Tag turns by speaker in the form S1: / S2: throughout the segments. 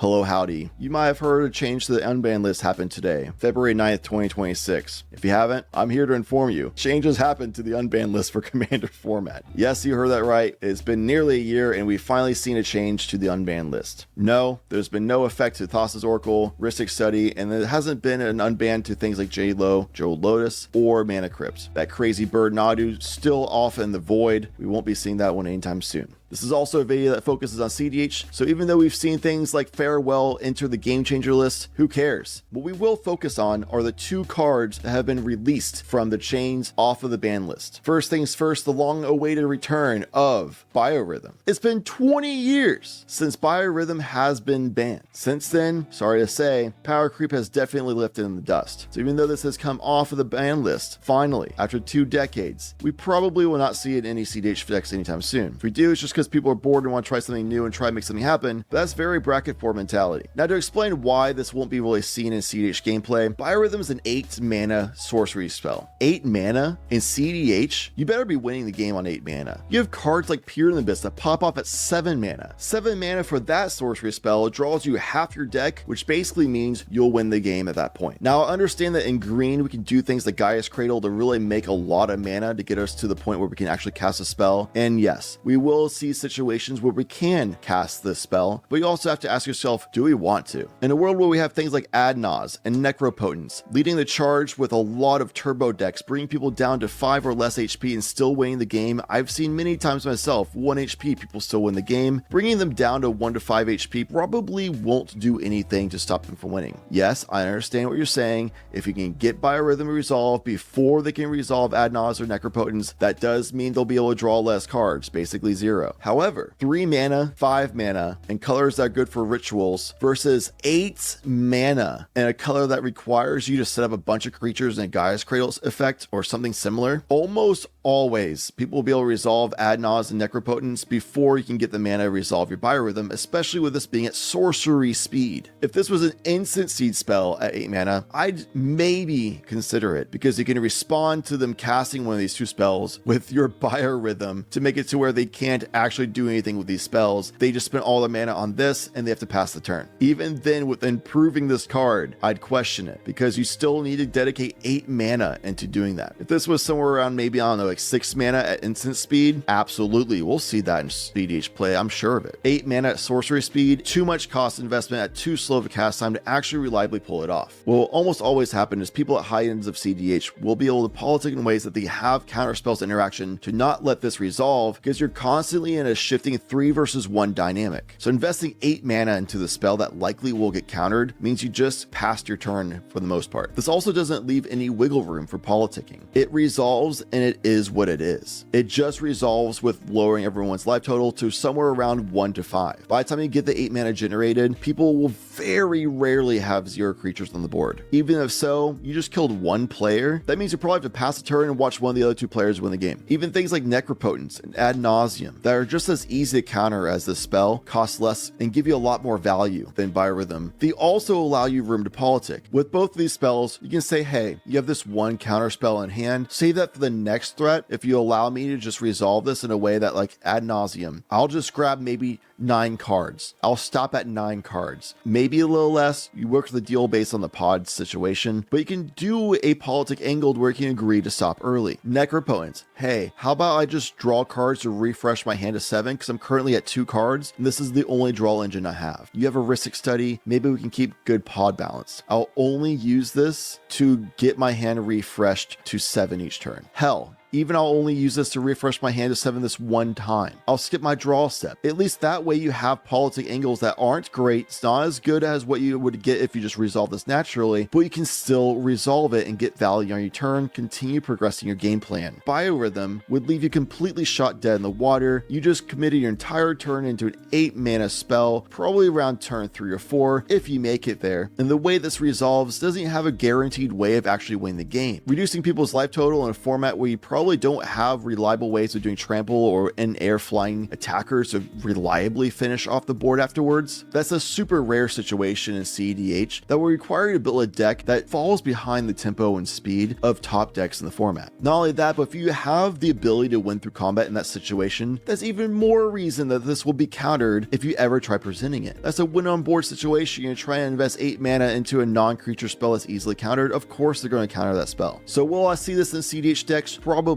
S1: Hello, howdy. You might have heard a change to the unbanned list happened today, February 9th, 2026. If you haven't, I'm here to inform you. Changes happened to the unbanned list for Commander format. Yes, you heard that right. It's been nearly a year and we've finally seen a change to the unbanned list. No, there's been no effect to Thassa's Oracle, Rhystic Study, and there hasn't been an unbanned to things like J-Lo, Jeweled Lotus, or Mana Crypt. That crazy bird Nadu still off in the void. We won't be seeing that one anytime soon. This is also a video that focuses on cEDH, so even though we've seen things like Farewell enter the Game Changer list, who cares? What we will focus on are the two cards that have been released from the chains off of the ban list. First things first, the long-awaited return of Biorhythm. It's been 20 years since Biorhythm has been banned. Since then, sorry to say, power creep has definitely lifted in the dust. So even though this has come off of the ban list, finally, after 2 decades, we probably will not see it in any cEDH decks anytime soon. If we do, it's just because people are bored and want to try something new and try to make something happen, but that's very bracket 4 mentality. Now to explain why this won't be really seen in cEDH gameplay, Biorhythm is an 8 mana sorcery spell. 8 mana in cEDH? You better be winning the game on 8 mana. You have cards like Peer in the Abyss that pop off at 7 mana. 7 mana for that sorcery spell draws you half your deck, which basically means you'll win the game at that point. Now I understand that in green we can do things like Gaia's Cradle to really make a lot of mana to get us to the point where we can actually cast a spell, and yes, we will see situations where we can cast this spell, but you also have to ask yourself, do we want to? In a world where we have things like Ad Naz and Necropotence leading the charge with a lot of turbo decks, bringing people down to 5 or less HP and still winning the game, I've seen many times myself, 1 HP people still win the game. Bringing them down to 1 to 5 HP probably won't do anything to stop them from winning. Yes, I understand what you're saying. If you can get Biorhythm resolved before they can resolve Ad Naz or Necropotence, that does mean they'll be able to draw less cards, basically 0. However, 3 mana, 5 mana, and colors that are good for rituals versus 8 mana and a color that requires you to set up a bunch of creatures in a Gaia's Cradle effect or something similar. Almost always, people will be able to resolve Ad Naz and Necropotence before you can get the mana to resolve your Biorhythm, especially with this being at sorcery speed. If this was an instant seed spell at 8 mana, I'd maybe consider it because you can respond to them casting one of these 2 spells with your Biorhythm to make it to where they can't actually do anything with these spells. They just spent all the mana on this and they have to pass the turn. Even then, with improving this card, I'd question it because you still need to dedicate 8 mana into doing that. If this was somewhere around maybe, I don't know, like 6 mana at instant speed, absolutely, we'll see that in cEDH play, I'm sure of it. 8 mana at sorcery speed, too much cost investment at too slow of a cast time to actually reliably pull it off. What will almost always happen is people at high ends of cEDH will be able to politic in ways that they have counter spells interaction to not let this resolve because you're constantly in a shifting 3 versus 1 dynamic. So investing 8 mana into the spell that likely will get countered means you just passed your turn for the most part. This also doesn't leave any wiggle room for politicking. It resolves and it is what it is. It just resolves with lowering everyone's life total to somewhere around 1 to 5. By the time you get the 8 mana generated, people will very rarely have 0 creatures on the board. Even if so, you just killed 1 player, that means you probably have to pass a turn and watch one of the other 2 players win the game. Even things like Necropotence and Ad Nauseam that are just as easy to counter as this spell, cost less, and give you a lot more value than Biorhythm. They also allow you room to politic. With both of these spells, you can say, hey, you have this 1 counter spell in hand, save that for the next threat. If you allow me to just resolve this in a way that, like Ad Nauseam, I'll just grab maybe 9 cards. I'll stop at 9 cards. Maybe a little less. You work the deal based on the pod situation, but you can do a politic angled where you can agree to stop early. Necropotence. Hey, how about I just draw cards to refresh my hand to 7 because I'm currently at 2 cards and this is the only draw engine I have. You have a Rhystic Study. Maybe we can keep good pod balance. I'll only use this to get my hand refreshed to 7 each turn. Hell, even I'll only use this to refresh my hand to 7 this 1 time. I'll skip my draw step. At least that way you have politic angles that aren't great. It's not as good as what you would get if you just resolve this naturally, but you can still resolve it and get value on your turn, continue progressing your game plan. Biorhythm would leave you completely shot dead in the water. You just committed your entire turn into an 8 mana spell, probably around turn 3 or 4, if you make it there. And the way this resolves doesn't have a guaranteed way of actually winning the game. Reducing people's life total in a format where you probably probably don't have reliable ways of doing trample or in-air flying attackers to reliably finish off the board afterwards. That's a super rare situation in cEDH that will require you to build a deck that falls behind the tempo and speed of top decks in the format. Not only that, but if you have the ability to win through combat in that situation, that's even more reason that this will be countered if you ever try presenting it. That's a win on board situation. You're trying to invest 8 mana into a non-creature spell that's easily countered. Of course they're going to counter that spell. So will I see this in cEDH decks? Probably.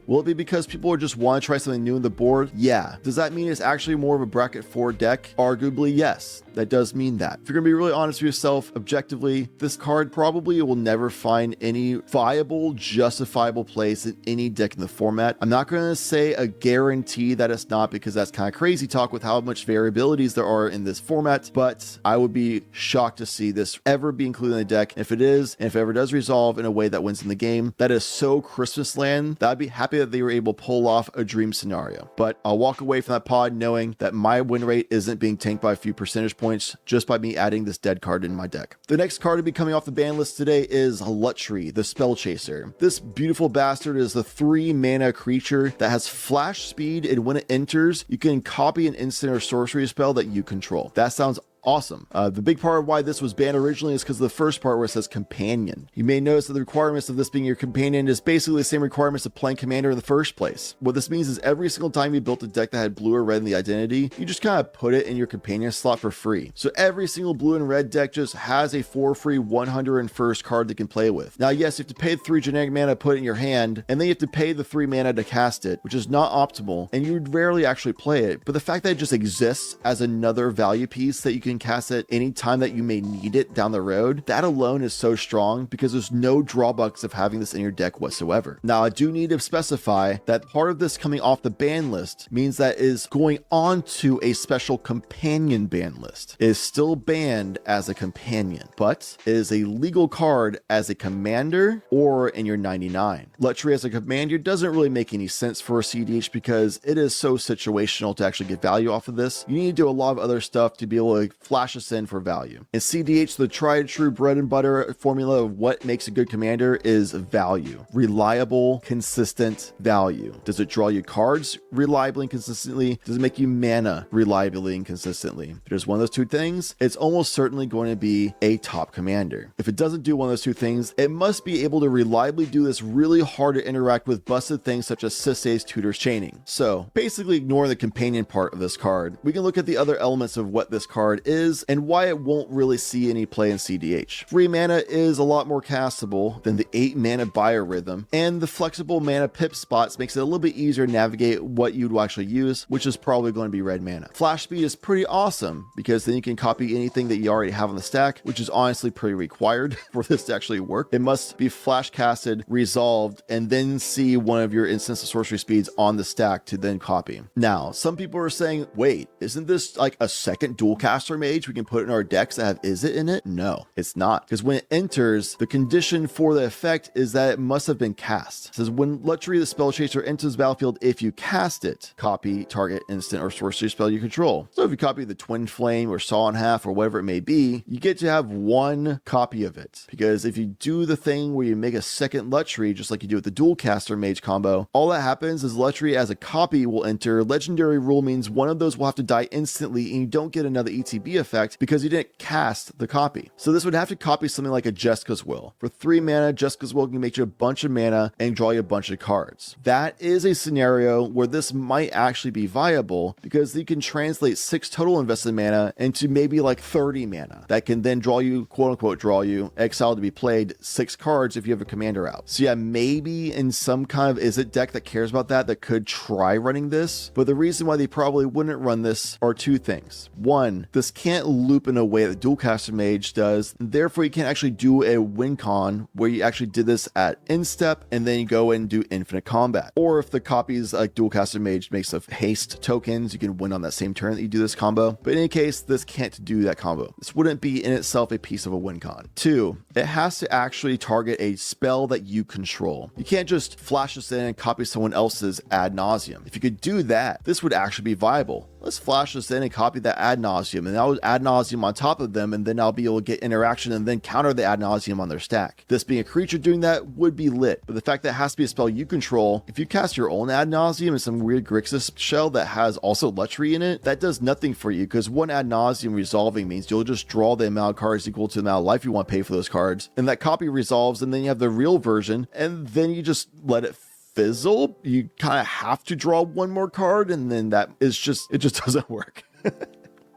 S1: Will it be because people just want to try something new in the board? Yeah. Does that mean it's actually more of a bracket 4 deck? Arguably, yes. That does mean that. If you're going to be really honest with yourself, objectively, this card probably will never find any viable, justifiable place in any deck in the format. I'm not going to say a guarantee that it's not, because that's kind of crazy talk with how much variabilities there are in this format, but I would be shocked to see this ever be included in the deck. If it is, and if it ever does resolve in a way that wins in the game, that is so Christmas land that I'd be happy that they were able to pull off a dream scenario. But I'll walk away from that pod knowing that my win rate isn't being tanked by a few percentage points just by me adding this dead card in my deck. The next card to be coming off the ban list today is Lutri, the Spell Chaser. This beautiful bastard is the 3 mana creature that has flash speed, and when it enters, you can copy an instant or sorcery spell that you control. That sounds awesome. The big part of why this was banned originally is because of the first part where it says companion. You may notice that the requirements of this being your companion is basically the same requirements of playing commander in the first place. What this means is every single time you built a deck that had blue or red in the identity, you just kind of put it in your companion slot for free. So every single blue and red deck just has a 4 free 101st card they can play with. Now, yes, you have to pay 3 generic mana to put it in your hand, and then you have to pay the 3 mana to cast it, which is not optimal, and you would rarely actually play it. But the fact that it just exists as another value piece that you can cast it any time that you may need it down the road, that alone is so strong because there's no drawbacks of having this in your deck whatsoever. Now, I do need to specify that part of this coming off the ban list means that is going on to a special companion ban list. It is still banned as a companion, but it is a legal card as a commander or in your 99. Lutri as a commander doesn't really make any sense for a cEDH because it is so situational to actually get value off of this. You need to do a lot of other stuff to be able to flash a in for value. In cEDH, the tried and true bread and butter formula of what makes a good commander is value. Reliable, consistent value. Does it draw you cards reliably and consistently? Does it make you mana reliably and consistently? If there's one of those two things, it's almost certainly going to be a top commander. If it doesn't do one of those two things, it must be able to reliably do this really hard to interact with busted things such as Sisei's Tutor's Chaining. So basically ignoring the companion part of this card, we can look at the other elements of what this card is and why it won't really see any play in cEDH. 3 mana is a lot more castable than the 8 mana Biorhythm, and the flexible mana pip spots makes it a little bit easier to navigate what you'd actually use, which is probably going to be red mana. Flash speed is pretty awesome because then you can copy anything that you already have on the stack, which is honestly pretty required for this to actually work. It must be flash casted, resolved, and then see one of your instants of sorcery speeds on the stack to then copy. Now, some people are saying, wait, isn't this like a second dual caster mage we can put in our decks that have Izzet in it? No, it's not. Because when it enters, the condition for the effect is that it must have been cast. It says when Lutri the Spell Chaser enters the battlefield, if you cast it, copy target instant or sorcery spell you control. So if you copy the Twin Flame or Saw in Half or whatever it may be, you get to have 1 copy of it. Because if you do the thing where you make a second Lutri, just like you do with the dual caster mage combo, all that happens is Lutri as a copy will enter. Legendary rule means one of those will have to die instantly and you don't get another ETB effect because you didn't cast the copy. So this would have to copy something like a Jessica's Will. For 3 mana, Jessica's Will can make you a bunch of mana and draw you a bunch of cards. That is a scenario where this might actually be viable because you can translate 6 total invested mana into maybe like 30 mana that can then draw you, quote unquote, draw you, exile to be played 6 cards if you have a commander out. So yeah, maybe in some kind of Izzet deck that cares about that could try running this, but the reason why they probably wouldn't run this are 2 things. 1, this can't loop in a way that Dualcaster Mage does, and therefore you can't actually do a win con where you actually did this at instep and then you go and do infinite combat. Or if the copies like Dualcaster Mage makes of haste tokens, you can win on that same turn that you do this combo. But in any case, this can't do that combo. This wouldn't be in itself a piece of a win con. 2, it has to actually target a spell that you control. You can't just flash this in and copy someone else's ad nauseum. If you could do that, this would actually be viable. let's flash this in and copy that ad nauseam, and I'll ad nauseam on top of them, and then I'll be able to get interaction and then counter the ad nauseam on their stack. This being a creature doing that would be lit, but the fact that it has to be a spell you control, if you cast your own ad nauseam in some weird Grixis shell that has also Lutri in it, that does nothing for you, because one ad nauseam resolving means you'll just draw the amount of cards equal to the amount of life you want to pay for those cards, and that copy resolves, and then you have the real version, and then you just let it fizzle. You kind of have to draw one more card, and then that is just, it just doesn't work.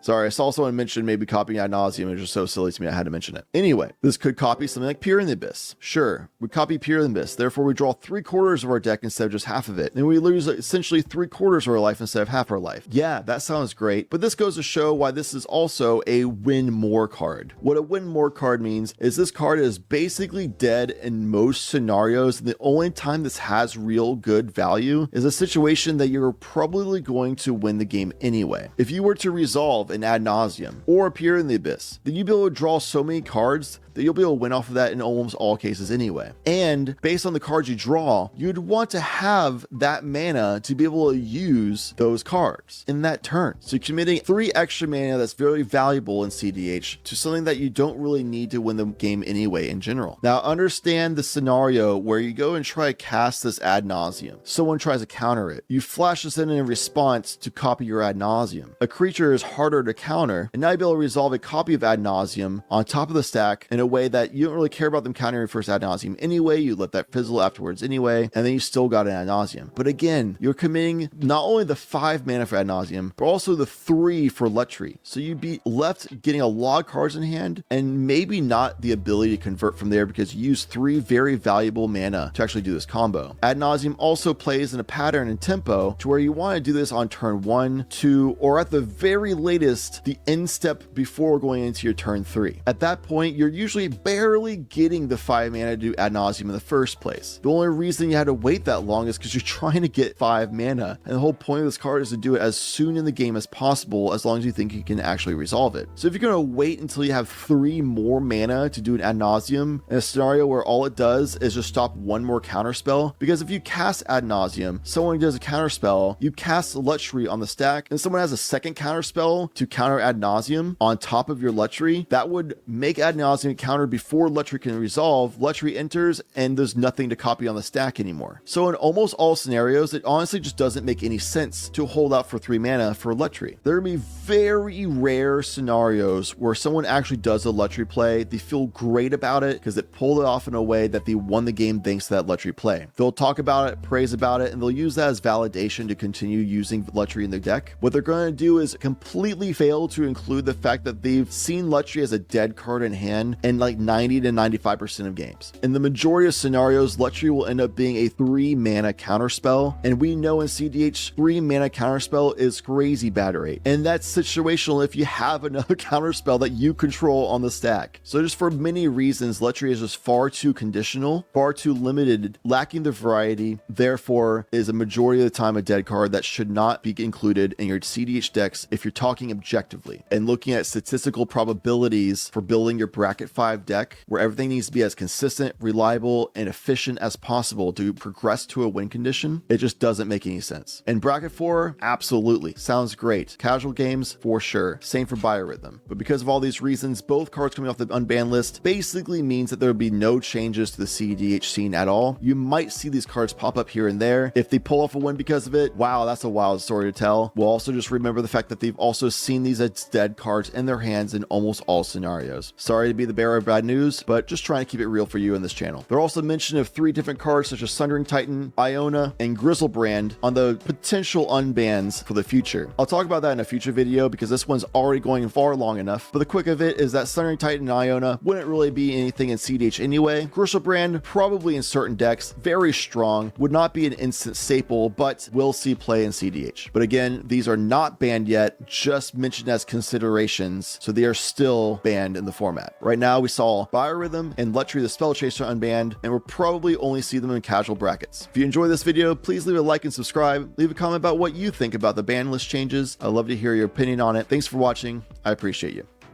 S1: Sorry, I saw someone mention maybe copying ad nauseam. It was just so silly to me, I had to mention it. Anyway, this could copy something like Peer in the Abyss. Sure, we copy Peer in the Abyss, therefore we draw 3/4 of our deck instead of just half of it. And we lose essentially 3/4 of our life instead of half our life. Yeah, that sounds great, but this goes to show why this is also a win more card. What a win more card means is this card is basically dead in most scenarios, and the only time this has real good value is a situation that you're probably going to win the game anyway. If you were to resolve an ad nauseam or Appear in the Abyss, then you'd be able to draw so many cards that you'll be able to win off of that in almost all cases anyway. And based on the cards you draw, you'd want to have that mana to be able to use those cards in that turn. So you're committing 3 extra mana that's very valuable in cEDH to something that you don't really need to win the game anyway in general. Now understand the scenario where you go and try to cast this ad nauseam. Someone tries to counter it. You flash this in response to copy your ad nauseam. A creature is harder to counter, and now you'll be able to resolve a copy of ad nauseam on top of the stack in a way that you don't really care about them countering your first ad nauseam anyway. You let that fizzle afterwards anyway, and then you still got an ad nauseam. But again, you're committing not only the 5 mana for ad nauseam, but also the 3 for Lutri. So you'd be left getting a lot of cards in hand, and maybe not the ability to convert from there because you use 3 very valuable mana to actually do this combo. Ad nauseam also plays in a pattern and tempo to where you want to do this on turn 1, 2, or at the very latest, the end step before going into your turn 3. At that point, you're usually barely getting the 5 mana to do ad nauseam in the first place. The only reason you had to wait that long is because you're trying to get 5 mana, and the whole point of this card is to do it as soon in the game as possible, as long as you think you can actually resolve it. So if you're going to wait until you have 3 more mana to do an ad nauseam in a scenario where all it does is just stop one more counter spell, because if you cast ad nauseam, someone does a counter spell, you cast Lutri on the stack, and someone has a second counter spell to counter ad nauseam on top of your Lutri, that would make ad nauseam counter before Lutri can resolve. Lutri enters and there's nothing to copy on the stack anymore. So in almost all scenarios, it honestly just doesn't make any sense to hold out for 3 mana for Lutri. There will be very rare scenarios where someone actually does a Lutri play. They feel great about it because it pulled it off in a way that they won the game thanks to that Lutri play. They'll talk about it, praise about it, and they'll use that as validation to continue using Lutri in their deck. What they're going to do is completely fail to include the fact that they've seen Lutri as a dead card in hand in like 90 to 95% of games. In the majority of scenarios, Lutri will end up being a 3 mana counter spell, and we know in cEDH 3 mana counter spell is crazy bad rate, and that's situational if you have another counter spell that you control on the stack. So just for many reasons, Lutri is just far too conditional, far too limited, lacking the variety, therefore is a majority of the time a dead card that should not be included in your cEDH decks if you're talking objectively and looking at statistical probabilities for building your bracket 5 deck, where everything needs to be as consistent, reliable, and efficient as possible to progress to a win condition. It just doesn't make any sense. In bracket 4, absolutely, sounds great. Casual games, for sure. Same for Biorhythm. But because of all these reasons, both cards coming off the unbanned list basically means that there will be no changes to the cEDH scene at all. You might see these cards pop up here and there. If they pull off a win because of it, wow, that's a wild story to tell. We'll also just remember the fact that they've also seen these as dead cards in their hands in almost all scenarios. Sorry to be the bearer of bad news, but just trying to keep it real for you in this channel. There are also mention of 3 different cards such as Sundering Titan, Iona, and Grizzlebrand on the potential unbans for the future. I'll talk about that in a future video because this one's already going far long enough, but the quick of it is that Sundering Titan and Iona wouldn't really be anything in cEDH anyway. Grizzlebrand probably in certain decks, very strong, would not be an instant staple, but will see play in cEDH. But again, these are not banned yet, just mentioned as considerations, so they are still banned in the format. Right now we saw Biorhythm and Lutri the Spell Chaser unbanned, and we'll probably only see them in casual brackets. If you enjoyed this video, please leave a like and subscribe. Leave a comment about what you think about the ban list changes. I'd love to hear your opinion on it. Thanks for watching. I appreciate you.